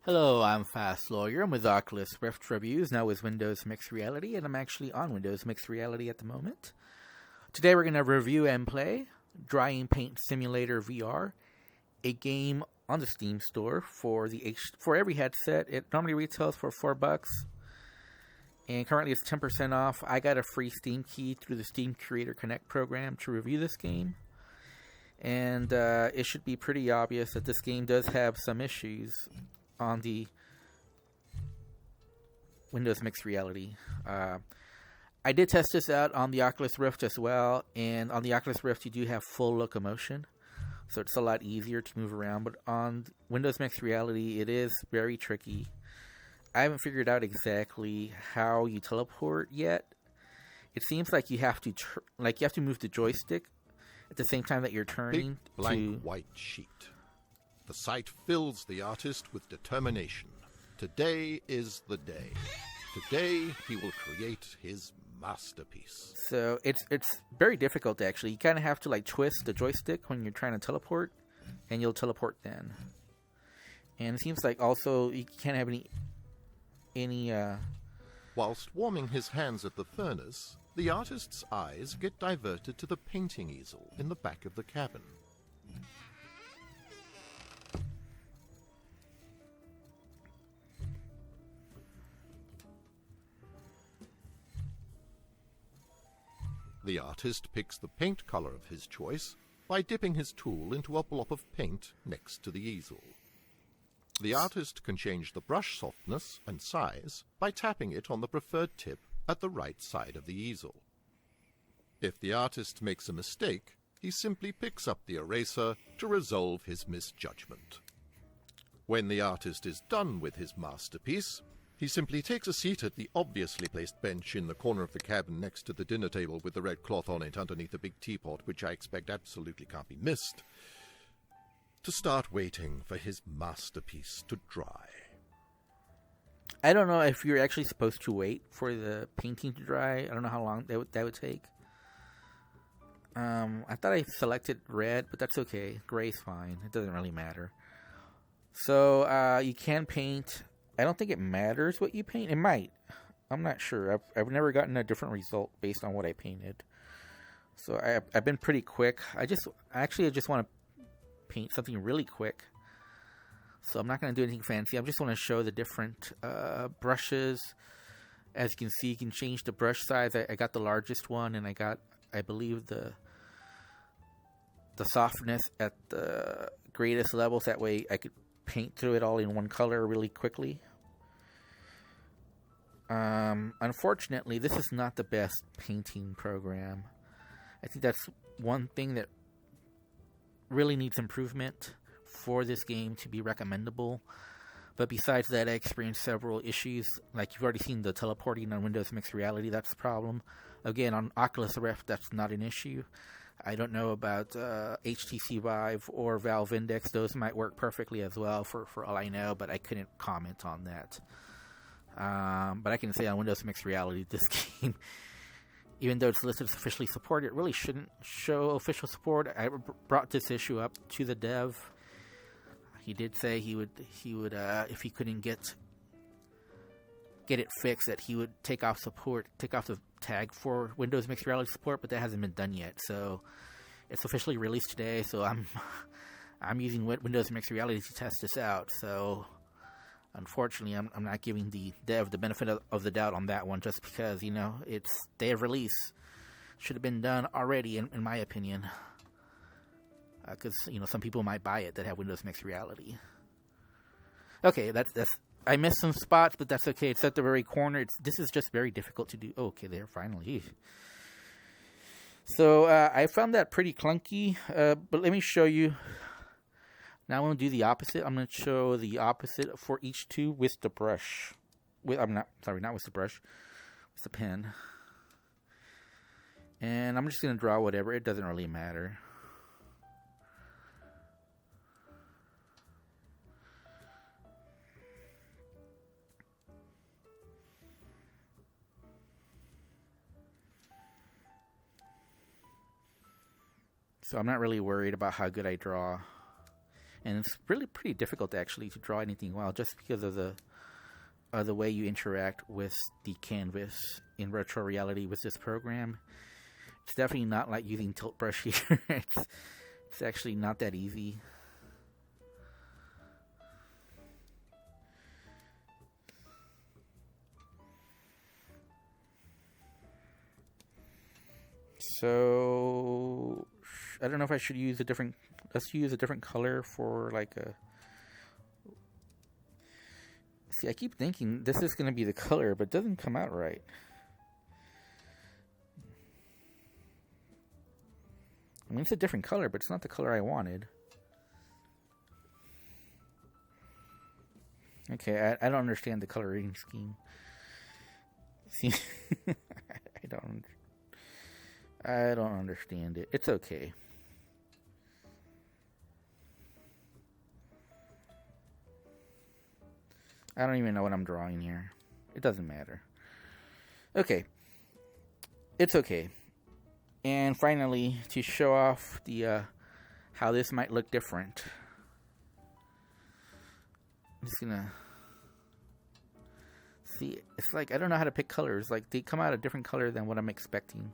Hello, I'm Fast Lawyer. I'm with Oculus Rift Reviews, now with Windows Mixed Reality, and I'm actually on Windows Mixed Reality at the moment. Today we're going to review and play Drying Paint Simulator VR, a game on the Steam store for every headset. It normally retails for $4, and currently it's 10% off. I got a free Steam key through the Steam Curator Connect program to review this game. And it should be pretty obvious that this game does have some issues on the Windows Mixed Reality. I did test this out on the Oculus Rift as well, and on the Oculus Rift you do have full locomotion, so it's a lot easier to move around, but on Windows Mixed Reality it is very tricky. I haven't figured out exactly how you teleport yet. It seems like you have to move the joystick at the same time that you're turning. Big blank white sheet. The sight fills the artist with determination. Today is the day. Today he will create his masterpiece. So it's very difficult actually. You kind of have to twist the joystick when you're trying to teleport, and you'll teleport then. And it seems like also you can't have any. Whilst warming his hands at the furnace, the artist's eyes get diverted to the painting easel in the back of the cabin. The artist picks the paint color of his choice by dipping his tool into a blob of paint next to the easel. The artist can change the brush softness and size by tapping it on the preferred tip at the right side of the easel. If the artist makes a mistake, he simply picks up the eraser to resolve his misjudgment. When the artist is done with his masterpiece, he simply takes a seat at the obviously placed bench in the corner of the cabin next to the dinner table with the red cloth on it underneath a big teapot, which I expect absolutely can't be missed, to start waiting for his masterpiece to dry. I don't know if you're actually supposed to wait for the painting to dry. I don't know how long that would take. I thought I selected red, but that's okay. Gray's fine. It doesn't really matter. So you can paint. I don't think it matters what you paint. It might. I'm not sure. I've never gotten a different result based on what I painted. So I've been pretty quick. I just want to paint something really quick. So I'm not going to do anything fancy. I just want to show the different brushes. As you can see, you can change the brush size. I got the largest one, and I believe the softness at the greatest levels. That way I could paint through it all in one color really quickly. Unfortunately, this is not the best painting program. I think that's one thing that really needs improvement for this game to be recommendable. But besides that, I experienced several issues. Like you've already seen the teleporting on Windows Mixed Reality, that's a problem. Again, on Oculus Rift, that's not an issue. I don't know about HTC Vive or Valve Index. Those might work perfectly as well for all I know, but I couldn't comment on that. But I can say on Windows Mixed Reality, this game, even though it's listed as officially supported, it really shouldn't show official support. I brought this issue up to the dev. He did say he would if he couldn't get it fixed, that he would take off the tag for Windows Mixed Reality support, but that hasn't been done yet. So it's officially released today. So I'm using Windows Mixed Reality to test this out. So unfortunately, I'm not giving the dev the benefit of the doubt on that one, just because it's day of release. Should have been done already, in my opinion. Because some people might buy it that have Windows Mixed Reality. Okay, that's I missed some spots, but that's okay. It's at the very corner. This is just very difficult to do. Oh, okay, there, finally. So I found that pretty clunky, but let me show you. Now I'm going to do the opposite. I'm going to show the opposite for each two with the brush. Not with the brush. With the pen. And I'm just going to draw whatever. It doesn't really matter. So I'm not really worried about how good I draw. And it's really pretty difficult actually to draw anything well, just because of the way you interact with the canvas in retro reality with this program. It's definitely not like using tilt brush here. It's actually not that easy. So I don't know if I should use a different. Let's use a different color for like a. See, I keep thinking this is going to be the color, but it doesn't come out right. I mean, it's a different color, but it's not the color I wanted. Okay, I don't understand the coloring scheme. See, I don't understand it. It's okay. I don't even know what I'm drawing here. It doesn't matter. Okay. It's okay. And finally, to show off the how this might look different, I'm just gonna see. It's like I don't know how to pick colors. Like they come out a different color than what I'm expecting.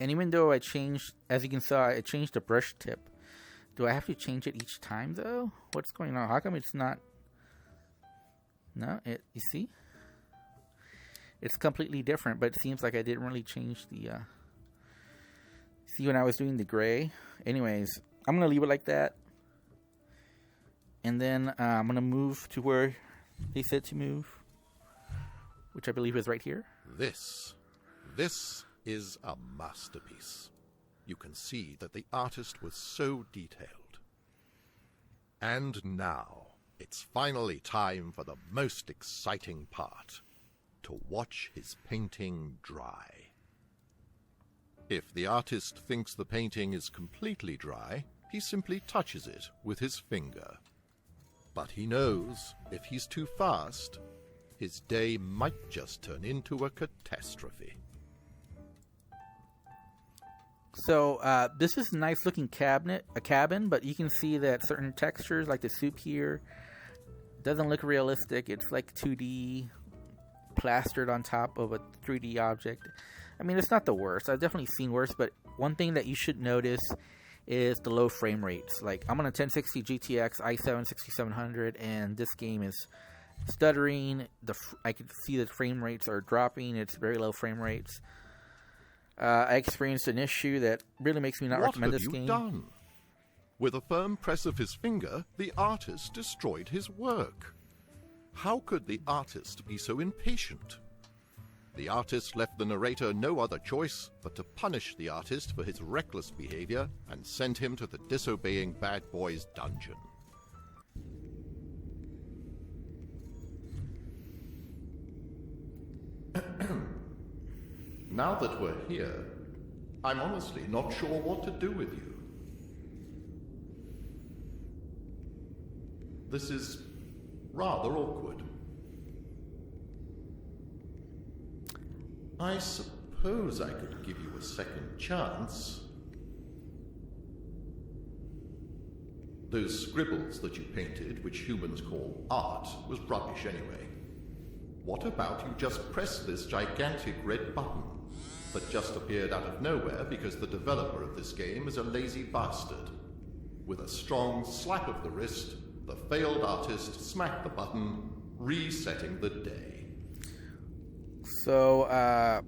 And even though I changed, as you can see, I changed the brush tip. Do I have to change it each time, though? What's going on? How come it's not... No, you see? It's completely different, but it seems like I didn't really change the... See, when I was doing the gray? Anyways, I'm going to leave it like that. And then I'm going to move to where they said to move, which I believe is right here. This is a masterpiece. You can see that the artist was so detailed. And now, it's finally time for the most exciting part, to watch his painting dry. If the artist thinks the painting is completely dry, he simply touches it with his finger. But he knows, if he's too fast, his day might just turn into a catastrophe. So this is a nice looking cabin, but you can see that certain textures, like the soup here, doesn't look realistic. It's like 2D plastered on top of a 3D object. I mean, it's not the worst. I've definitely seen worse, but one thing that you should notice is the low frame rates. Like, I'm on a 1060 GTX i7 6700, and this game is stuttering. I can see the frame rates are dropping. It's very low frame rates. I experienced an issue that really makes me not recommend this game. What have you done? With a firm press of his finger, the artist destroyed his work. How could the artist be so impatient? The artist left the narrator no other choice but to punish the artist for his reckless behavior and send him to the disobeying bad boy's dungeon. Now that we're here, I'm honestly not sure what to do with you. This is rather awkward. I suppose I could give you a second chance. Those scribbles that you painted, which humans call art, was rubbish anyway. What about you just press this gigantic red button that just appeared out of nowhere because the developer of this game is a lazy bastard? With a strong slap of the wrist, the failed artist smacked the button, resetting the day. So,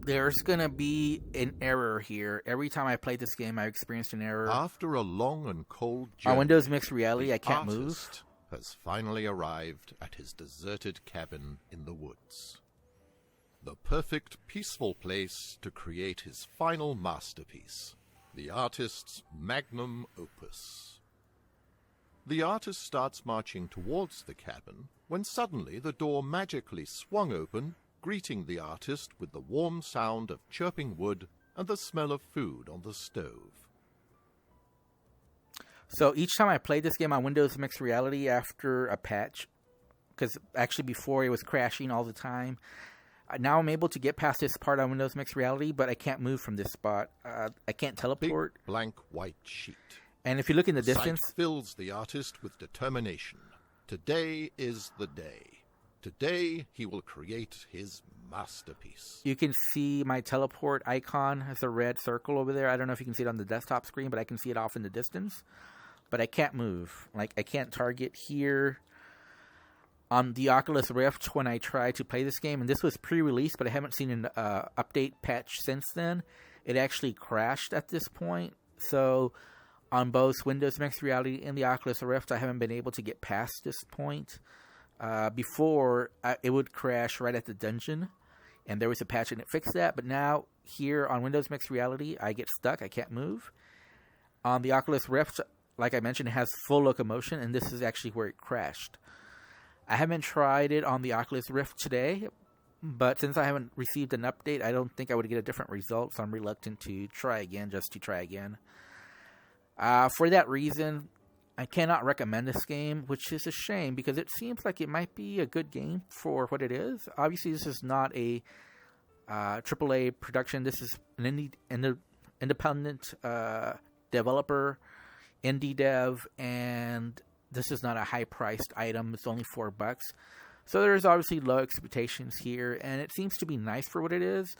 there's gonna be an error here. Every time I played this game, I experienced an error. After a long and cold journey, on Windows Mixed Reality, I can't move. Has finally arrived at his deserted cabin in the woods. The perfect, peaceful place to create his final masterpiece, the artist's magnum opus. The artist starts marching towards the cabin when suddenly the door magically swung open, greeting the artist with the warm sound of chirping wood and the smell of food on the stove. So each time I played this game on Windows Mixed Reality after a patch, because actually before it was crashing all the time. Now I'm able to get past this part on Windows Mixed Reality, but I can't move from this spot. I can't teleport. Big blank white sheet. And if you look in the distance, Sight fills the artist with determination. Today is the day. Today he will create his masterpiece. you can see my teleport icon as a red circle over there. I don't know if you can see it on the desktop screen, but I can see it off in the distance. But I can't move. Like, I can't target here. On the Oculus Rift, when I tried to play this game, and this was pre-release, but I haven't seen an update patch since then, it actually crashed at this point. So on both Windows Mixed Reality and the Oculus Rift, I haven't been able to get past this point. Before, it would crash right at the dungeon, and there was a patch and it fixed that. But now, here on Windows Mixed Reality, I get stuck. I can't move. On the Oculus Rift, like I mentioned, it has full locomotion, and this is actually where it crashed. I haven't tried it on the Oculus Rift today, but since I haven't received an update, I don't think I would get a different result, so I'm reluctant to try again, just to try again. For that reason, I cannot recommend this game, which is a shame, because it seems like it might be a good game for what it is. Obviously, this is not a AAA production. This is an independent developer, indie dev, and this is not a high-priced item. It's only $4. So there's obviously low expectations here, and it seems to be nice for what it is,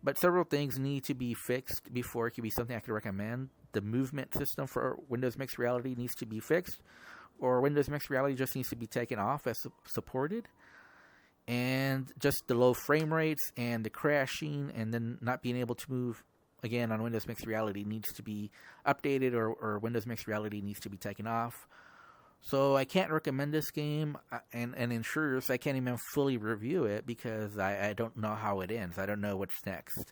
but several things need to be fixed before it can be something I could recommend. The movement system for Windows Mixed Reality needs to be fixed, or Windows Mixed Reality just needs to be taken off as supported. And just the low frame rates and the crashing and then not being able to move again on Windows Mixed Reality needs to be updated, or Windows Mixed Reality needs to be taken off. So I can't recommend this game, and ensures I can't even fully review it because I don't know how it ends. I don't know what's next.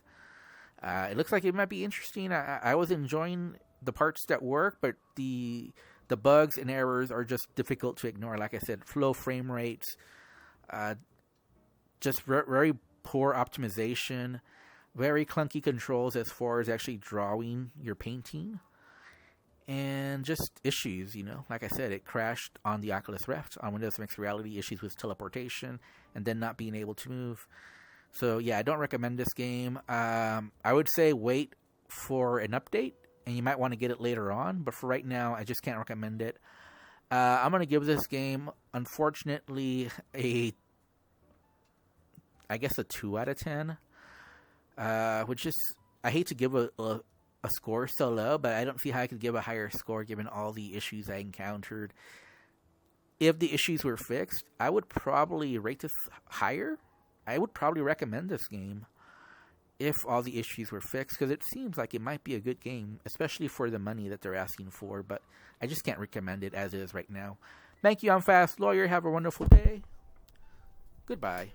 It looks like it might be interesting. I was enjoying the parts that work, but the bugs and errors are just difficult to ignore. Like I said, low frame rates, just very poor optimization, very clunky controls as far as actually drawing your painting. And just issues, Like I said, it crashed on the Oculus Rift. On Windows Mixed Reality, issues with teleportation and then not being able to move. So, yeah, I don't recommend this game. I would say wait for an update, and you might want to get it later on. But for right now, I just can't recommend it. I'm going to give this game, unfortunately, I guess a 2 out of 10. Which is, I hate to give a score so low, but I don't see how I could give a higher score given all the issues I encountered. If the issues were fixed, I would probably rate this higher. I would probably recommend this game if all the issues were fixed, because it seems like it might be a good game, especially for the money that they're asking for, but I just can't recommend it as is right now. Thank you, I'm Fast Lawyer. Have a wonderful day. Goodbye.